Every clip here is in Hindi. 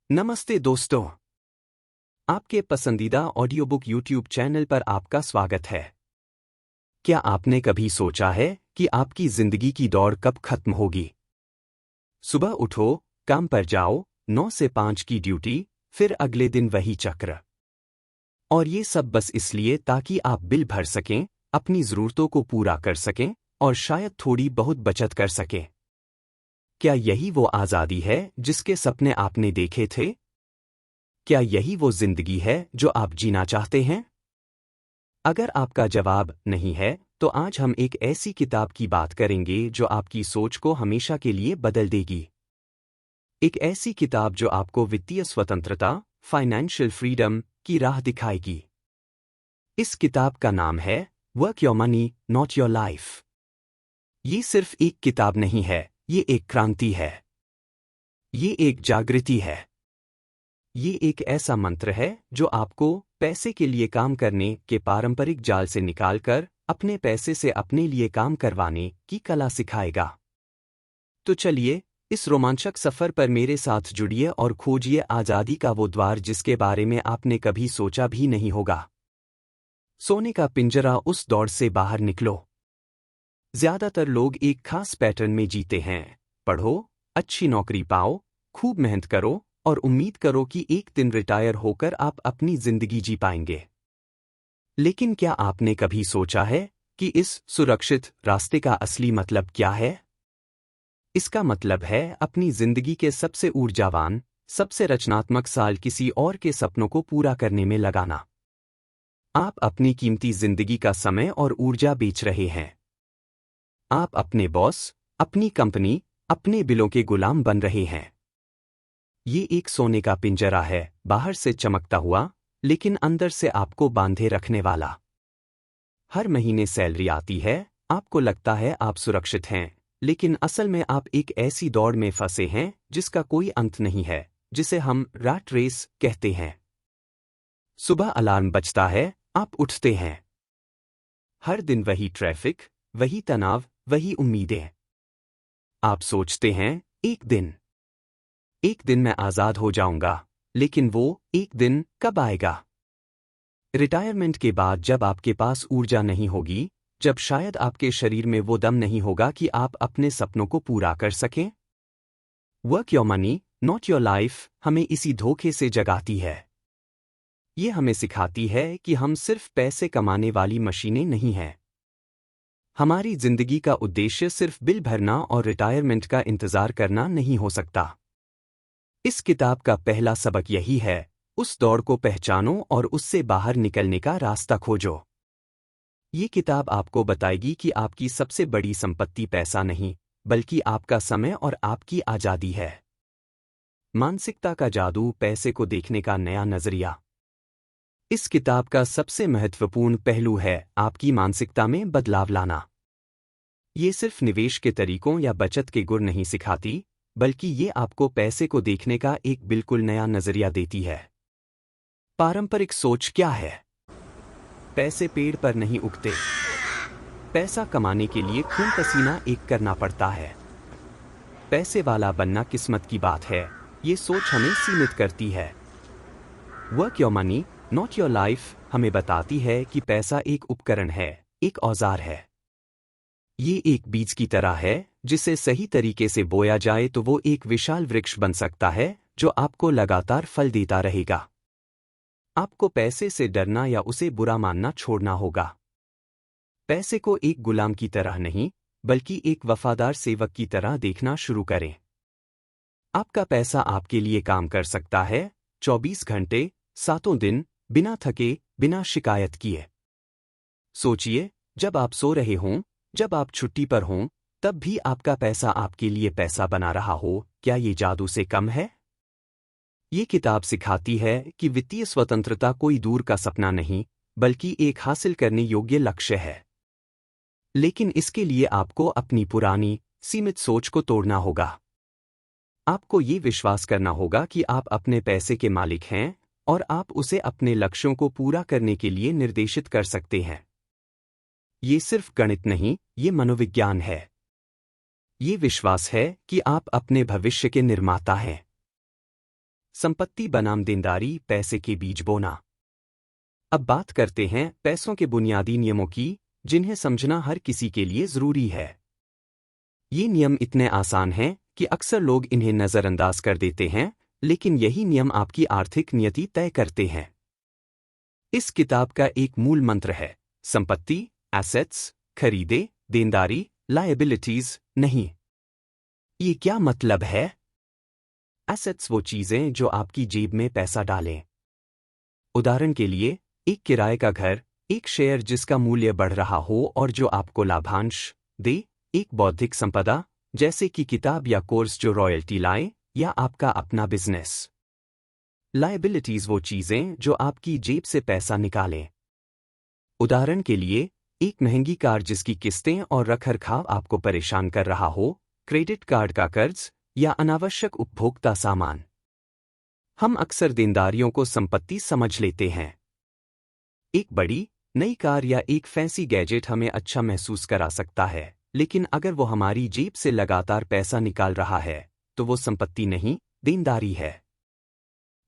नमस्ते दोस्तों, आपके पसंदीदा ऑडियो बुक यूट्यूब चैनल पर आपका स्वागत है। क्या आपने कभी सोचा है कि आपकी जिंदगी की दौड़ कब खत्म होगी? सुबह उठो, काम पर जाओ, 9 से 5 की ड्यूटी, फिर अगले दिन वही चक्र। और ये सब बस इसलिए ताकि आप बिल भर सकें, अपनी ज़रूरतों को पूरा कर सकें और शायद थोड़ी बहुत बचत कर सकें। क्या यही वो आज़ादी है जिसके सपने आपने देखे थे? क्या यही वो जिंदगी है जो आप जीना चाहते हैं? अगर आपका जवाब नहीं है, तो आज हम एक ऐसी किताब की बात करेंगे जो आपकी सोच को हमेशा के लिए बदल देगी। एक ऐसी किताब जो आपको वित्तीय स्वतंत्रता, फाइनेंशियल फ्रीडम की राह दिखाएगी। इस किताब का नाम है work your money, not your life. ये सिर्फ एक किताब नहीं है, ये एक क्रांति है। ये एक जागृति है। ये एक ऐसा मंत्र है जो आपको पैसे के लिए काम करने के पारंपरिक जाल से निकालकर अपने पैसे से अपने लिए काम करवाने की कला सिखाएगा। तो चलिए, इस रोमांचक सफर पर मेरे साथ जुड़िए और खोजिए आज़ादी का वो द्वार जिसके बारे में आपने कभी सोचा भी नहीं होगा। सोने का पिंजरा, उस दौड़ से बाहर निकलो। ज्यादातर लोग एक खास पैटर्न में जीते हैं। पढ़ो, अच्छी नौकरी पाओ, खूब मेहनत करो और उम्मीद करो कि एक दिन रिटायर होकर आप अपनी जिंदगी जी पाएंगे। लेकिन क्या आपने कभी सोचा है कि इस सुरक्षित रास्ते का असली मतलब क्या है? इसका मतलब है अपनी जिंदगी के सबसे ऊर्जावान, सबसे रचनात्मक साल किसी और के सपनों को पूरा करने में लगाना। आप अपनी कीमती जिंदगी का समय और ऊर्जा बेच रहे हैं। आप अपने बॉस, अपनी कंपनी, अपने बिलों के गुलाम बन रहे हैं। ये एक सोने का पिंजरा है, बाहर से चमकता हुआ, लेकिन अंदर से आपको बांधे रखने वाला। हर महीने सैलरी आती है, आपको लगता है आप सुरक्षित हैं, लेकिन असल में आप एक ऐसी दौड़ में फंसे हैं जिसका कोई अंत नहीं है, जिसे हम रैट रेस कहते हैं। सुबह अलार्म बजता है, आप उठते हैं। हर दिन वही ट्रैफिक, वही तनाव, वही उम्मीदें। आप सोचते हैं, एक दिन मैं आज़ाद हो जाऊंगा, लेकिन वो एक दिन कब आएगा? रिटायरमेंट के बाद, जब आपके पास ऊर्जा नहीं होगी, जब शायद आपके शरीर में वो दम नहीं होगा कि आप अपने सपनों को पूरा कर सकें। Work your money, not your life हमें इसी धोखे से जगाती है। ये हमें सिखाती है कि हम सिर्फ पैसे कमाने वाली मशीनें नहीं हैं। हमारी जिंदगी का उद्देश्य सिर्फ बिल भरना और रिटायरमेंट का इंतजार करना नहीं हो सकता। इस किताब का पहला सबक यही है, उस दौड़ को पहचानो और उससे बाहर निकलने का रास्ता खोजो। ये किताब आपको बताएगी कि आपकी सबसे बड़ी संपत्ति पैसा नहीं, बल्कि आपका समय और आपकी आज़ादी है। मानसिकता का जादू, पैसे को देखने का नया नजरिया। इस किताब का सबसे महत्वपूर्ण पहलू है आपकी मानसिकता में बदलाव लाना। ये सिर्फ निवेश के तरीकों या बचत के गुर नहीं सिखाती, बल्कि ये आपको पैसे को देखने का एक बिल्कुल नया नजरिया देती है। पारंपरिक सोच क्या है? पैसे पेड़ पर नहीं उगते। पैसा कमाने के लिए खून पसीना एक करना पड़ता है। पैसे वाला बनना किस्मत की बात है, ये सोच हमें सीमित करती है। Work your money, not your life हमें बताती है कि पैसा एक उपकरण है, एक औजार है। ये एक बीज की तरह है, जिसे सही तरीके से बोया जाए तो वो एक विशाल वृक्ष बन सकता है जो आपको लगातार फल देता रहेगा। आपको पैसे से डरना या उसे बुरा मानना छोड़ना होगा। पैसे को एक गुलाम की तरह नहीं, बल्कि एक वफादार सेवक की तरह देखना शुरू करें। आपका पैसा आपके लिए काम कर सकता है, 24 घंटे, 7 दिन, बिना थके, बिना शिकायत किए। सोचिए, जब आप सो रहे हों, जब आप छुट्टी पर हों, तब भी आपका पैसा आपके लिए पैसा बना रहा हो, क्या ये जादू से कम है? ये किताब सिखाती है कि वित्तीय स्वतंत्रता कोई दूर का सपना नहीं, बल्कि एक हासिल करने योग्य लक्ष्य है। लेकिन इसके लिए आपको अपनी पुरानी, सीमित सोच को तोड़ना होगा। आपको ये विश्वास करना होगा कि आप अपने पैसे के मालिक हैं और आप उसे अपने लक्ष्यों को पूरा करने के लिए निर्देशित कर सकते हैं। ये सिर्फ गणित नहीं, ये मनोविज्ञान है। ये विश्वास है कि आप अपने भविष्य के निर्माता हैं। संपत्ति बनाम देनदारी, पैसे के बीच बोना। अब बात करते हैं पैसों के बुनियादी नियमों की, जिन्हें समझना हर किसी के लिए जरूरी है। ये नियम इतने आसान हैं कि अक्सर लोग इन्हें नज़रअंदाज कर देते हैं, लेकिन यही नियम आपकी आर्थिक नियति तय करते हैं। इस किताब का एक मूल मंत्र है, संपत्ति, एसेट्स, खरीदे, देनदारी, लायबिलिटीज नहीं। ये क्या मतलब है? एसेट्स वो चीजें जो आपकी जेब में पैसा डालें। उदाहरण के लिए, एक किराए का घर, एक शेयर जिसका मूल्य बढ़ रहा हो और जो आपको लाभांश दे, एक बौद्धिक संपदा जैसे कि किताब या कोर्स जो रॉयल्टी लाए, या आपका अपना बिजनेस। लायबिलिटीज वो चीजें जो आपकी जेब से पैसा निकालें। उदाहरण के लिए, एक महंगी कार जिसकी किस्तें और रखरखाव आपको परेशान कर रहा हो, क्रेडिट कार्ड का कर्ज, या अनावश्यक उपभोक्ता सामान। हम अक्सर देनदारियों को संपत्ति समझ लेते हैं। एक बड़ी नई कार या एक फैंसी गैजेट हमें अच्छा महसूस करा सकता है, लेकिन अगर वो हमारी जेब से लगातार पैसा निकाल रहा है, तो वो संपत्ति नहीं, देनदारी है।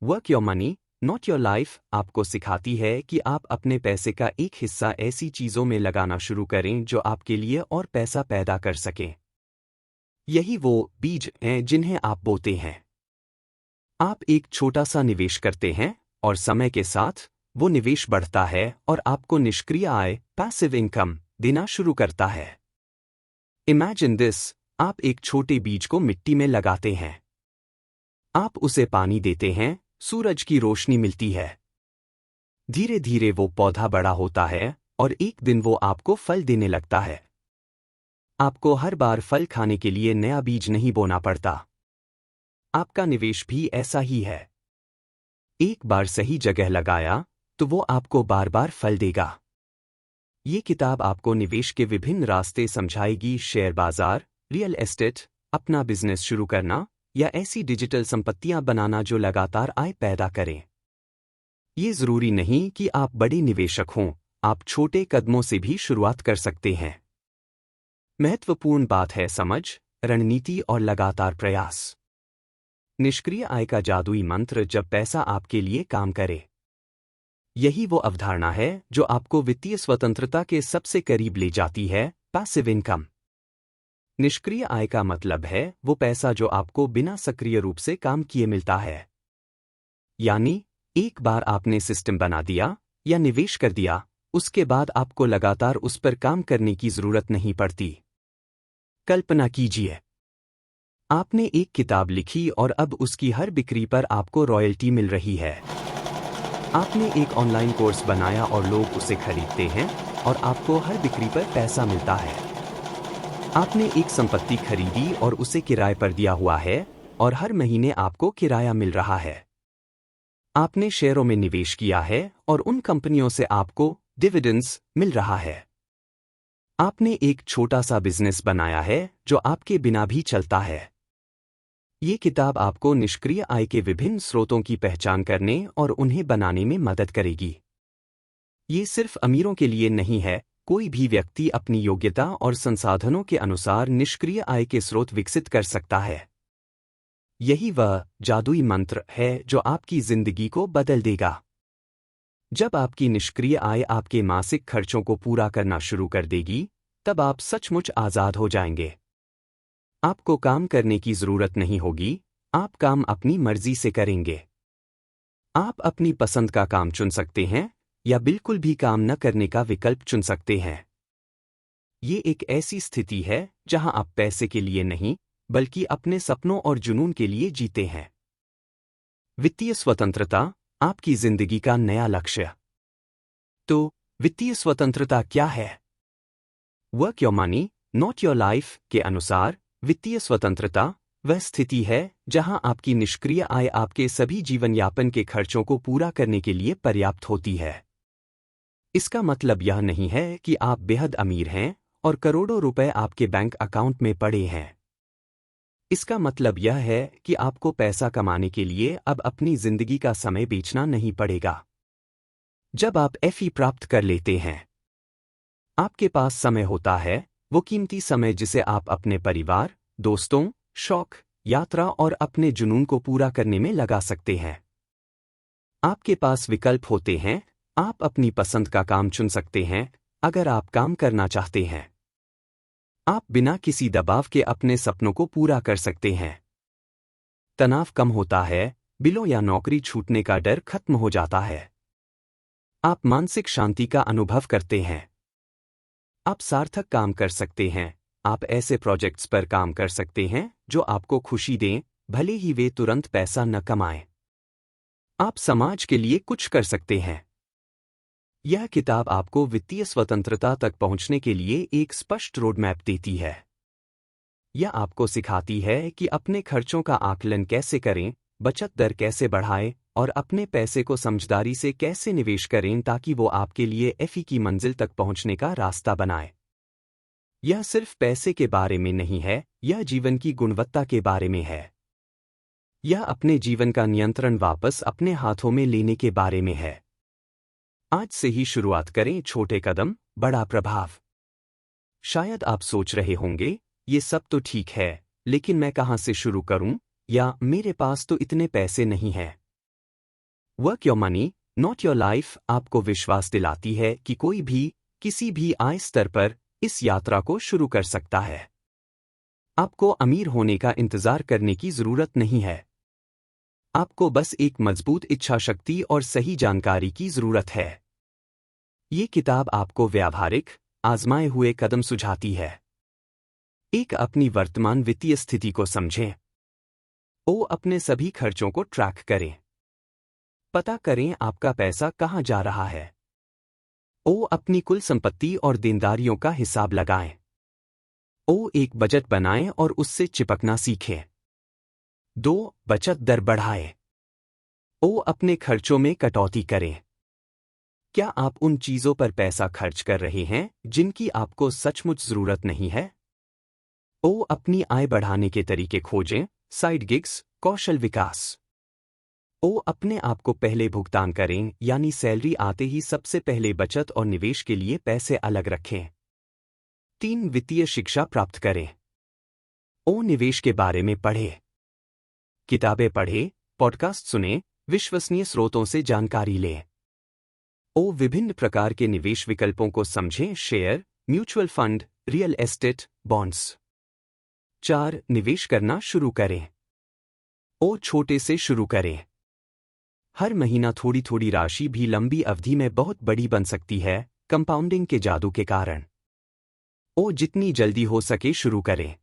Work your money, not your life आपको सिखाती है कि आप अपने पैसे का एक हिस्सा ऐसी चीजों में लगाना शुरू करें जो आपके लिए और पैसा पैदा कर सकें। यही वो बीज हैं जिन्हें आप बोते हैं। आप एक छोटा सा निवेश करते हैं, और समय के साथ वो निवेश बढ़ता है और आपको निष्क्रिय आय, पैसिव इनकम देना शुरू करता है। इमेजिन दिस, आप एक छोटे बीज को मिट्टी में लगाते हैं। आप उसे पानी देते हैं, सूरज की रोशनी मिलती है। धीरे धीरे वो पौधा बड़ा होता है और एक दिन वो आपको फल देने लगता है। आपको हर बार फल खाने के लिए नया बीज नहीं बोना पड़ता। आपका निवेश भी ऐसा ही है। एक बार सही जगह लगाया तो वो आपको बार बार फल देगा। ये किताब आपको निवेश के विभिन्न रास्ते समझाएगी, शेयर बाजार, रियल एस्टेट, अपना बिजनेस शुरू करना, या ऐसी डिजिटल संपत्तियां बनाना जो लगातार आय पैदा करें। ये जरूरी नहीं कि आप बड़े निवेशक हों, आप छोटे कदमों से भी शुरुआत कर सकते हैं। महत्वपूर्ण बात है समझ, रणनीति और लगातार प्रयास। निष्क्रिय आय का जादुई मंत्र, जब पैसा आपके लिए काम करे। यही वो अवधारणा है जो आपको वित्तीय स्वतंत्रता के सबसे करीब ले जाती है, पैसिव इनकम। निष्क्रिय आय का मतलब है वो पैसा जो आपको बिना सक्रिय रूप से काम किए मिलता है। यानी, एक बार आपने सिस्टम बना दिया या निवेश कर दिया, उसके बाद आपको लगातार उस पर काम करने की जरूरत नहीं पड़ती। कल्पना कीजिए, आपने एक किताब लिखी और अब उसकी हर बिक्री पर आपको रॉयल्टी मिल रही है। आपने एक ऑनलाइन कोर्स बनाया और लोग उसे खरीदते हैं और आपको हर बिक्री पर पैसा मिलता है। आपने एक संपत्ति खरीदी और उसे किराए पर दिया हुआ है और हर महीने आपको किराया मिल रहा है। आपने शेयरों में निवेश किया है और उन कंपनियों से आपको डिविडेंड्स मिल रहा है। आपने एक छोटा सा बिजनेस बनाया है जो आपके बिना भी चलता है। ये किताब आपको निष्क्रिय आय के विभिन्न स्रोतों की पहचान करने और उन्हें बनाने में मदद करेगी। ये सिर्फ अमीरों के लिए नहीं है, कोई भी व्यक्ति अपनी योग्यता और संसाधनों के अनुसार निष्क्रिय आय के स्रोत विकसित कर सकता है। यही वह जादुई मंत्र है जो आपकी जिंदगी को बदल देगा। जब आपकी निष्क्रिय आय आपके मासिक खर्चों को पूरा करना शुरू कर देगी, तब आप सचमुच आजाद हो जाएंगे। आपको काम करने की जरूरत नहीं होगी, आप काम अपनी मर्जी से करेंगे। आप अपनी पसंद का काम चुन सकते हैं या बिल्कुल भी काम न करने का विकल्प चुन सकते हैं। ये एक ऐसी स्थिति है जहां आप पैसे के लिए नहीं, बल्कि अपने सपनों और जुनून के लिए जीते हैं। वित्तीय स्वतंत्रता, आपकी जिंदगी का नया लक्ष्य। तो, वित्तीय स्वतंत्रता क्या है? Work your money, not your life के अनुसार, वित्तीय स्वतंत्रता वह स्थिति है जहां आपकी निष्क्रिय आय आपके सभी जीवन यापन के खर्चों को पूरा करने के लिए पर्याप्त होती है। इसका मतलब यह नहीं है कि आप बेहद अमीर हैं और करोड़ों रुपए आपके बैंक अकाउंट में पड़े हैं। इसका मतलब यह है कि आपको पैसा कमाने के लिए अब अपनी जिंदगी का समय बेचना नहीं पड़ेगा। जब आप एफई प्राप्त कर लेते हैं, आपके पास समय होता है, वो कीमती समय जिसे आप अपने परिवार, दोस्तों, शौक यात्रा और अपने जुनून को पूरा करने में लगा सकते हैं। आपके पास विकल्प होते हैं, आप अपनी पसंद का काम चुन सकते हैं अगर आप काम करना चाहते हैं। आप बिना किसी दबाव के अपने सपनों को पूरा कर सकते हैं। तनाव कम होता है, बिलों या नौकरी छूटने का डर खत्म हो जाता है। आप मानसिक शांति का अनुभव करते हैं। आप सार्थक काम कर सकते हैं। आप ऐसे प्रोजेक्ट्स पर काम कर सकते हैं जो आपको खुशी दें, भले ही वे तुरंत पैसा न कमाएं। आप समाज के लिए कुछ कर सकते हैं। यह किताब आपको वित्तीय स्वतंत्रता तक पहुंचने के लिए एक स्पष्ट रोडमैप देती है। यह आपको सिखाती है कि अपने खर्चों का आकलन कैसे करें, बचत दर कैसे बढ़ाएं और अपने पैसे को समझदारी से कैसे निवेश करें ताकि वो आपके लिए एफई की मंजिल तक पहुंचने का रास्ता बनाए। यह सिर्फ पैसे के बारे में नहीं है, यह जीवन की गुणवत्ता के बारे में है। यह अपने जीवन का नियंत्रण वापस अपने हाथों में लेने के बारे में है। आज से ही शुरुआत करें, छोटे कदम, बड़ा प्रभाव। शायद आप सोच रहे होंगे, ये सब तो ठीक है, लेकिन मैं कहां से शुरू करूं, या मेरे पास तो इतने पैसे नहीं हैं। Work your money, not your life आपको विश्वास दिलाती है कि कोई भी, किसी भी आय स्तर पर इस यात्रा को शुरू कर सकता है। आपको अमीर होने का इंतजार करने की जरूरत नहीं है। आपको बस एक मजबूत इच्छा शक्ति और सही जानकारी की जरूरत है। ये किताब आपको व्यावहारिक, आजमाए हुए कदम सुझाती है। एक, अपनी वर्तमान वित्तीय स्थिति को समझें। अपने सभी खर्चों को ट्रैक करें। पता करें आपका पैसा कहां जा रहा है। अपनी कुल संपत्ति और देनदारियों का हिसाब लगाएं। एक बजट बनाएं और उससे चिपकना सीखें। 2, बचत दर बढ़ाएं। अपने खर्चों में कटौती करें। क्या आप उन चीजों पर पैसा खर्च कर रहे हैं जिनकी आपको सचमुच जरूरत नहीं है? अपनी आय बढ़ाने के तरीके खोजें, साइड गिग्स, कौशल विकास। अपने आप को पहले भुगतान करें, यानी सैलरी आते ही सबसे पहले बचत और निवेश के लिए पैसे अलग रखें। 3, वित्तीय शिक्षा प्राप्त करें। निवेश के बारे में पढ़ें। किताबें पढ़ें, पॉडकास्ट सुनें, विश्वसनीय स्रोतों से जानकारी लें। विभिन्न प्रकार के निवेश विकल्पों को समझें, share, mutual fund, real estate, bonds. 4, निवेश करना शुरू करें। छोटे से शुरू करें। हर महीना थोड़ी थोड़ी राशि भी लंबी अवधि में बहुत बड़ी बन सकती है, कंपाउंडिंग के जादू के कारण। जितनी जल्दी हो सके शुरू करें।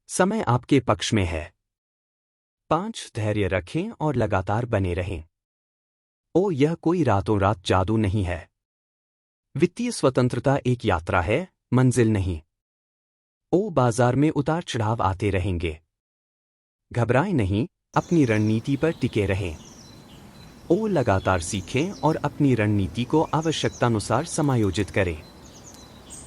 समय आपके पक्ष में है। 5, धैर्य रखें और लगातार बने रहें। यह कोई रातों रात जादू नहीं है। वित्तीय स्वतंत्रता एक यात्रा है, मंजिल नहीं। बाजार में उतार चढ़ाव आते रहेंगे। घबराएं नहीं, अपनी रणनीति पर टिके रहें। लगातार सीखें और अपनी रणनीति को आवश्यकतानुसार समायोजित करें।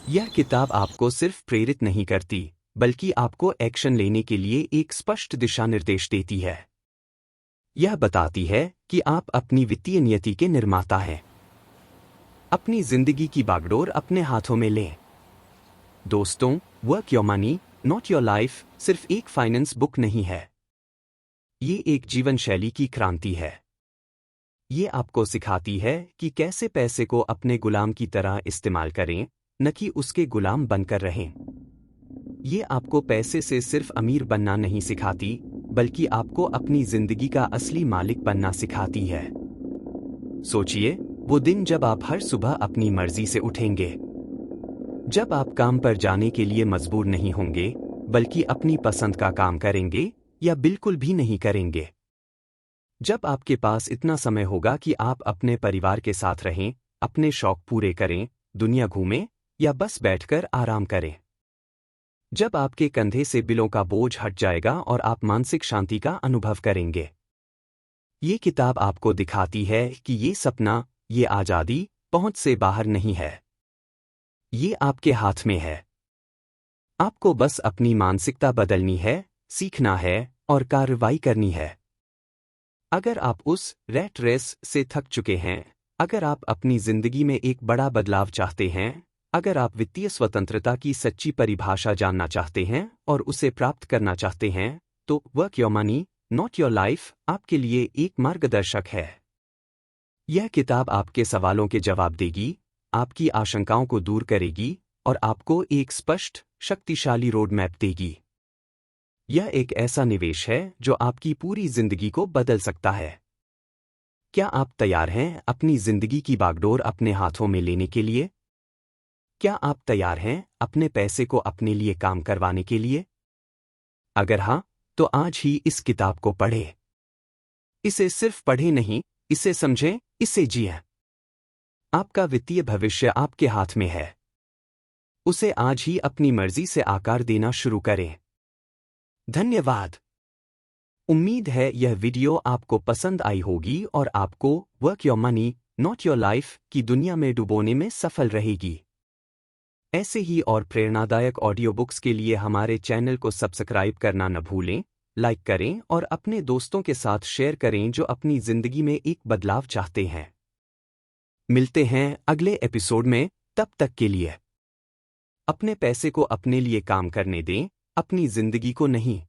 यह किताब आपको सिर्फ प्रेरित नहीं करती, बल्कि आपको एक्शन लेने के लिए एक स्पष्ट दिशा निर्देश देती है। यह बताती है कि आप अपनी वित्तीय नियति के निर्माता हैं। अपनी जिंदगी की बागडोर अपने हाथों में लें। दोस्तों, work your money, not your life सिर्फ एक फाइनेंस बुक नहीं है। ये एक जीवन शैली की क्रांति है। ये आपको सिखाती है कि कैसे पैसे को अपने गुलाम की तरह इस्तेमाल करें, न कि उसके गुलाम बनकर रहें। ये आपको पैसे से सिर्फ अमीर बनना नहीं सिखाती, बल्कि आपको अपनी जिंदगी का असली मालिक बनना सिखाती है। सोचिए, वो दिन जब आप हर सुबह अपनी मर्जी से उठेंगे। जब आप काम पर जाने के लिए मजबूर नहीं होंगे, बल्कि अपनी पसंद का काम करेंगे या बिल्कुल भी नहीं करेंगे। जब आपके पास इतना समय होगा कि आप अपने परिवार के साथ रहें, अपने शौक पूरे करें, दुनिया घूमें या बस बैठकर आराम करें। जब आपके कंधे से बिलों का बोझ हट जाएगा और आप मानसिक शांति का अनुभव करेंगे। ये किताब आपको दिखाती है कि ये सपना, ये आज़ादी पहुंच से बाहर नहीं है। ये आपके हाथ में है। आपको बस अपनी मानसिकता बदलनी है, सीखना है और कार्रवाई करनी है। अगर आप उस रैट रेस से थक चुके हैं, अगर आप अपनी जिंदगी में एक बड़ा बदलाव चाहते हैं, अगर आप वित्तीय स्वतंत्रता की सच्ची परिभाषा जानना चाहते हैं और उसे प्राप्त करना चाहते हैं, तो work your money not your life आपके लिए एक मार्गदर्शक है। यह किताब आपके सवालों के जवाब देगी, आपकी आशंकाओं को दूर करेगी और आपको एक स्पष्ट, शक्तिशाली रोड मैप देगी। यह एक ऐसा निवेश है जो आपकी पूरी जिंदगी को बदल सकता है। क्या आप तैयार हैं अपनी जिंदगी की बागडोर अपने हाथों में लेने के लिए? क्या आप तैयार हैं अपने पैसे को अपने लिए काम करवाने के लिए? अगर हाँ, तो आज ही इस किताब को पढ़ें। इसे सिर्फ पढ़ें नहीं, इसे समझें, इसे जिएं। आपका वित्तीय भविष्य आपके हाथ में है। उसे आज ही अपनी मर्जी से आकार देना शुरू करें। धन्यवाद। उम्मीद है यह वीडियो आपको पसंद आई होगी और आपको work your money not your life की दुनिया में डुबोने में सफल रहेगी। ऐसे ही और प्रेरणादायक ऑडियो बुक्स के लिए हमारे चैनल को सब्सक्राइब करना न भूलें, लाइक करें और अपने दोस्तों के साथ शेयर करें जो अपनी जिंदगी में एक बदलाव चाहते हैं। मिलते हैं अगले एपिसोड में, तब तक के लिए अपने पैसे को अपने लिए काम करने दें, अपनी जिंदगी को नहीं।